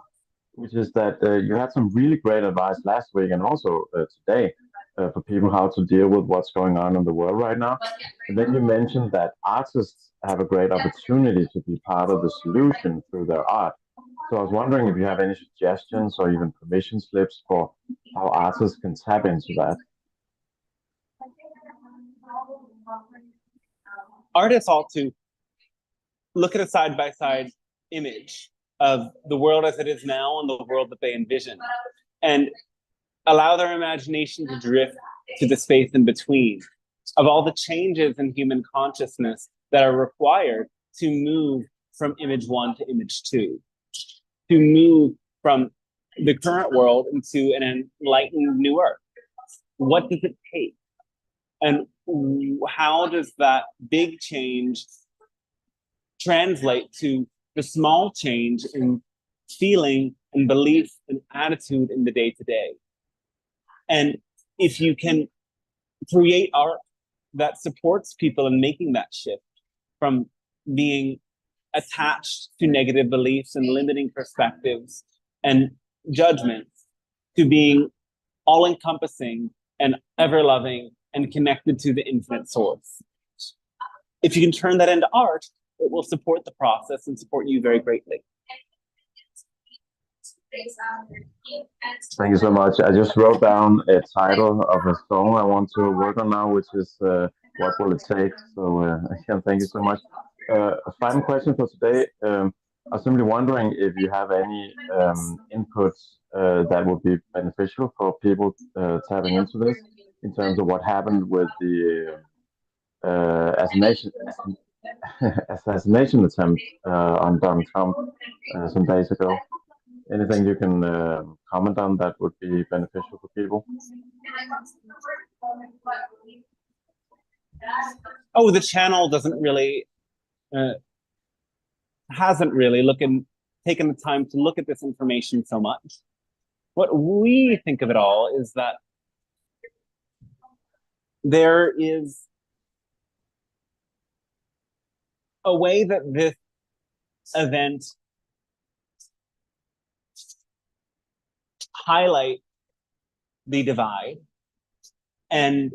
which is that you had some really great advice last week and also today for people how to deal with what's going on in the world right now. And then you mentioned that artists have a great opportunity to be part of the solution through their art. So I was wondering if you have any suggestions or even permission slips for how artists can tap into that. Artists ought to look at a side-by-side image of the world as it is now and the world that they envision, and allow their imagination to drift to the space in between of all the changes in human consciousness that are required to move from image 1 to image 2, to move from the current world into an enlightened new earth. What does it take? And how does that big change translate to the small change in feeling and belief and attitude in the day-to-day? And if you can create art that supports people in making that shift from being attached to negative beliefs and limiting perspectives and judgments to being all-encompassing and ever-loving and connected to the infinite source. If you can turn that into art, it will support the process and support you very greatly. Thank you so much. I just wrote down a title of a song I want to work on now, which is What Will It Take? So again, thank you so much. A final question for today. I was simply wondering if you have any inputs that would be beneficial for people tapping into this in terms of what happened with the assassination attempt on Donald Trump some days ago. Anything you can comment on that would be beneficial for people? Oh, the channel doesn't really, hasn't really taken the time to look at this information so much. What we think of it all is that there is a way that this event highlight the divide and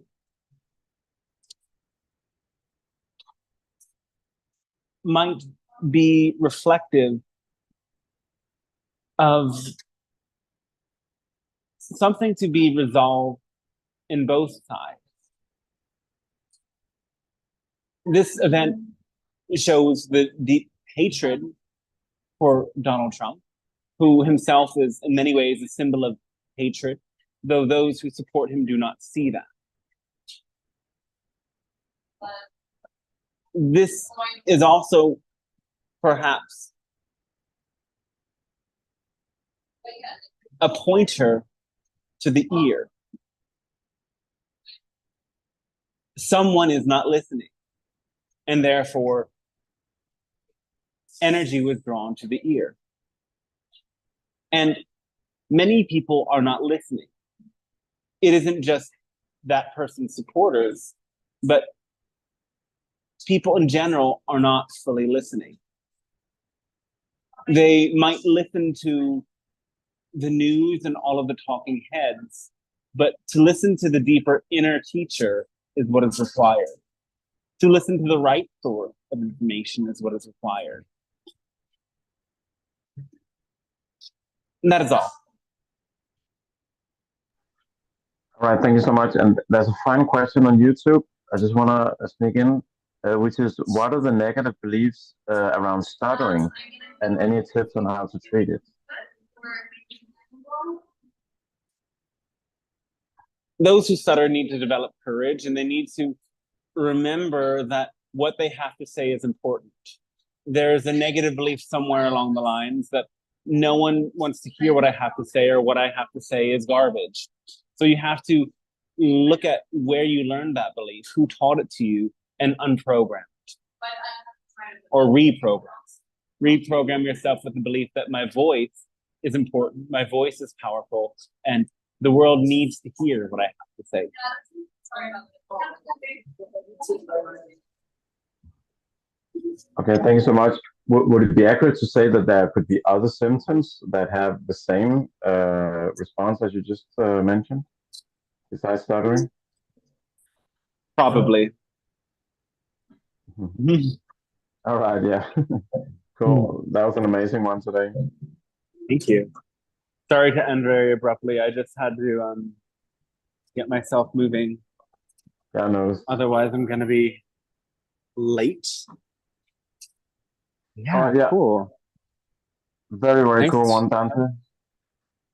might be reflective of something to be resolved in both sides. This event shows the deep hatred for Donald Trump, who himself is in many ways a symbol of hatred, though those who support him do not see that. This is also perhaps a pointer to the ear. Someone is not listening, and therefore energy was drawn to the ear. And many people are not listening. It isn't just that person's supporters, but people in general are not fully listening. They might listen to the news and all of the talking heads, but to listen to the deeper inner teacher is what is required. To listen to the right source of information is what is required. And that is all. All right, thank you so much. And there's a final question on YouTube. I just want to sneak in, which is, what are the negative beliefs around stuttering, and any tips on how to treat it? Those who stutter need to develop courage, and they need to remember that what they have to say is important. There's a negative belief somewhere along the lines that no one wants to hear what I have to say, or what I have to say is garbage. So you have to look at where you learned that belief, who taught it to you, and unprogram it. Or reprogram. Reprogram yourself with the belief that my voice is important, my voice is powerful, and the world needs to hear what I have to say. Okay, thank you so much. Would it be accurate to say that there could be other symptoms that have the same response as you just mentioned, besides stuttering? Probably. All right, yeah. Cool. That was an amazing one today. Thank you. Sorry to end very abruptly. I just had to get myself moving. Yeah, no. Otherwise, I'm going to be late. Yeah, yeah. Cool. Very, very Thanks. cool one, Dante.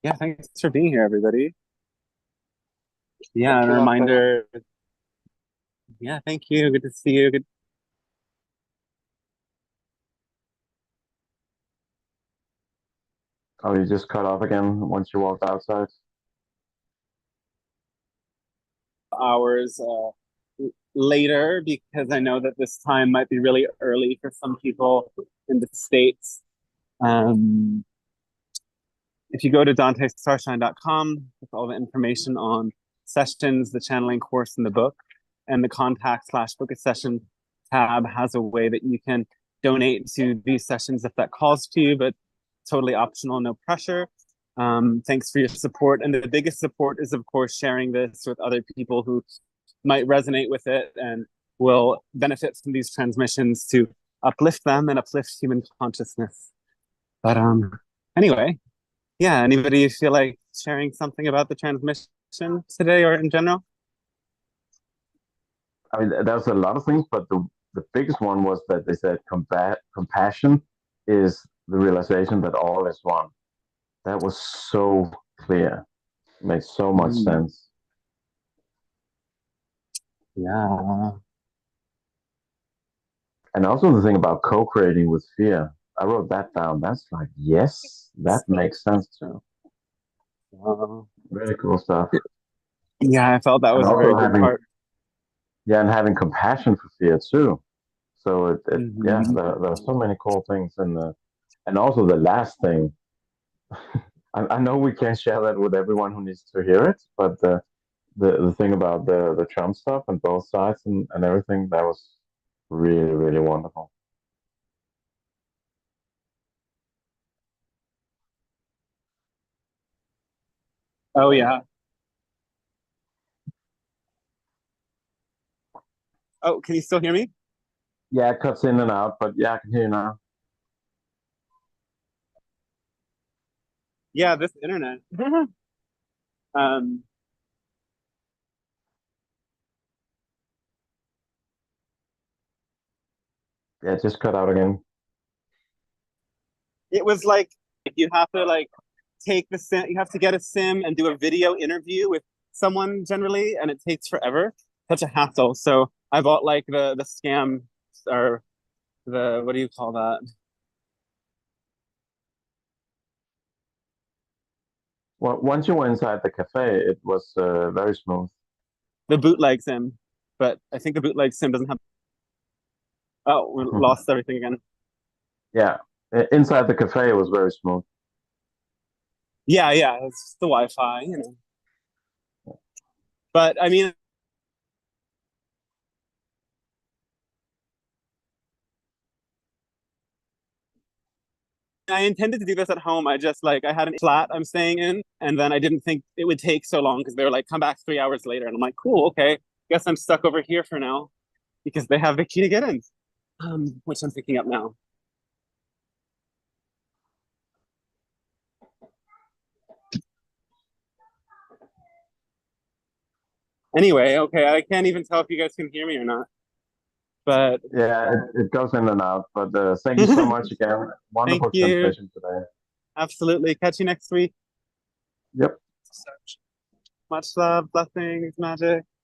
Yeah, thanks for being here, everybody. Yeah, and a reminder. Yeah, thank you. Good to see you. Good. Oh, you just cut off again once you walked outside? Hours later, because I know that this time might be really early for some people in the States. If you go to dantestarshine.com with all the information on sessions, the channeling course, and the book, and the contact/book a session tab has a way that you can donate to these sessions if that calls to you, but totally optional, no pressure. Thanks for your support. And the biggest support is, of course, sharing this with other people who might resonate with it and will benefit from these transmissions to uplift them and uplift human consciousness. But anyway, yeah, anybody feel like sharing something about the transmission today or in general? I mean, there's a lot of things, but the biggest one was that they said compassion is the realization that all is one. That was so clear. It makes so much sense. Yeah. And also the thing about co-creating with fear. I wrote that down. That's like, yes, that makes sense too. Really cool stuff. Yeah, I felt that was a very good part. Yeah, and having compassion for fear too. So yeah, there are so many cool things, and also the last thing. I know we can't share that with everyone who needs to hear it, but the thing about the Trump stuff and both sides and everything, that was really, really wonderful. Oh yeah. Oh, can you still hear me? Yeah, it cuts in and out, but yeah, I can hear you now. Yeah, this internet. Yeah, it just cut out again. It was like you have to like take the sim, you have to get a sim and do a video interview with someone generally, and it takes forever. Such a hassle. So I bought like the scam, or the, what do you call that? Well, once you were inside the cafe, it was very smooth. The bootleg sim, but I think the bootleg sim doesn't have. Oh, we lost everything again. Yeah, inside the cafe it was very smooth. Yeah, it's the Wi-Fi, you know. But I mean, I intended to do this at home. I just like, I had a flat I'm staying in, and then I didn't think it would take so long because they were like, come back 3 hours later. And I'm like, cool, okay. Guess I'm stuck over here for now because they have the key to get in, which I'm picking up now. Anyway, okay, I can't even tell if you guys can hear me or not. But yeah, it goes in and out. But thank you so much again. Wonderful transmission today. Absolutely. Catch you next week. Yep. Much love, blessings, magic.